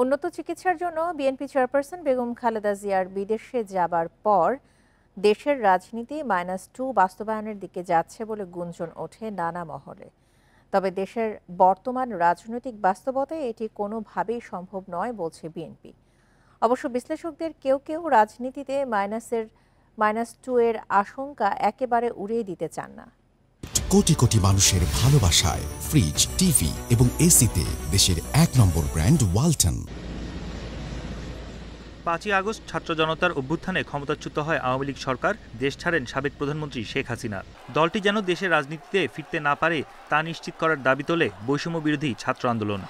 উন্নত চিকিৎসার জন্য বিএনপি চেয়ারপারসন বেগম খালেদা জিয়ার বিদেশে যাবার পর দেশের রাজনীতি -2 বাস্তবায়নের দিকে যাচ্ছে বলে গুঞ্জন ওঠে নানা মহলে। তবে দেশের বর্তমান রাজনৈতিক বাস্তবতায় এটি কোনোভাবেই সম্ভব নয় বলছে বিএনপি। অবশ্য বিশ্লেষকদের কেউ কেউ রাজনীতিতে -2 এর আশঙ্কা একেবারে উড়িয়ে দিতে চান না। কোটি কোটি মানুষের ভালোবাসায় ফ্রিজ, টিভি এবং এসিতে দেশের ১ নম্বর ব্র্যান্ড ওয়ালটন। ৫ই আগস্ট ছাত্র জনতার অভ্যুত্থানে ক্ষমতাচ্যুত হয় আওয়ামী লীগ সরকার, দেশ ছাড়েন সাবেক প্রধানমন্ত্রী শেখ হাসিনা। দলটি যেন দেশের রাজনীতিতে ফিরতে না পারে তা নিশ্চিত করার দাবি তোলে বৈষম্য বিরোধী ছাত্র আন্দোলন।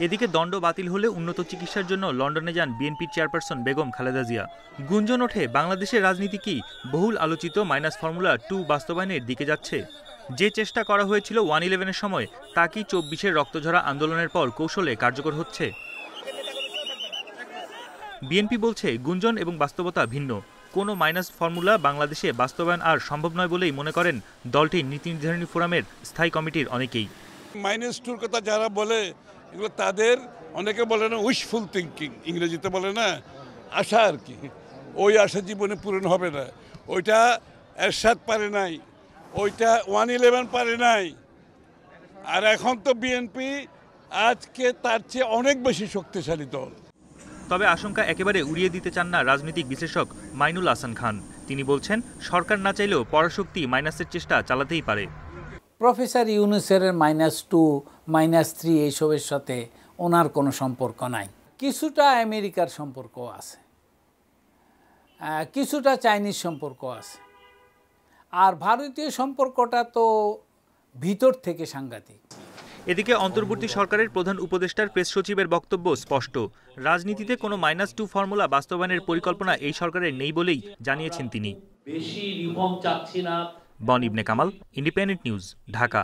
এদিকে দণ্ড বাতিল হলে উন্নত চিকিৎসার জন্য লন্ডনে যান বিএনপির চেয়ারপারসন বেগম খালেদা জিয়া। গুঞ্জন ওঠে বাংলাদেশের রাজনীতি কি বহুল আলোচিত -2 বাস্তবায়নের দিকে যাচ্ছে? যে চেষ্টা করা হয়েছিল 1-11-এর সময় তা কি 24-এর রক্তঝরা আন্দোলনের পর কৌশলে কার্যকর হচ্ছে? বিএনপি বলছে গুঞ্জন এবং বাস্তবতা ভিন্ন। কোনো ফর্মুলা বাংলাদেশে বাস্তবায়ন আর সম্ভব নয় বলেই মনে করেন দলটির নীতি নির্ধারণী ফোরামের স্থায়ী কমিটির অনেকেই। -2 কথা যারা বলে এগুলো তাদের অনেকে বলে না উইশফুল থিঙ্কিং, ইংরেজিতে বলে না আশা আর কি। ওই আশা জীবনে পূরণ হবে না। ওইটা এরশাদ পারে নাই, ওইটা 1-11 পারে নাই। আর এখন তো বিএনপি আজকে তার চেয়ে অনেক বেশি শক্তিশালী দল। তবে আশঙ্কা একেবারে উড়িয়ে দিতে চান না রাজনৈতিক বিশ্লেষক মাইনুল হাসান খান। তিনি বলছেন সরকার না চাইলেও পরাশক্তি মাইনাসের চেষ্টা চালাতেই পারে। প্রফেসর ইউনূসের -2, -3 এইসবের সাথে ওনার কোনো সম্পর্ক নাই। কিছুটা আমেরিকার সম্পর্ক আছে, কিছুটা চাইনিজ সম্পর্ক আছে, আর ভারতীয় সম্পর্কটা তো ভিতর থেকে সাংঘাতিক। এদিকে অন্তর্বর্তী সরকারের প্রধান উপদেষ্টার প্রেস সচিবের বক্তব্য স্পষ্ট, রাজনীতিতে কোনো -2 ফর্মুলা বাস্তবায়নের পরিকল্পনা এই সরকারের নেই বলেই জানিয়েছেন তিনি। বেশি রিফর্ম চাচ্ছি না। বন ইবনে কামাল, ইন্ডিপেন্ডেন্ট নিউজ, ঢাকা।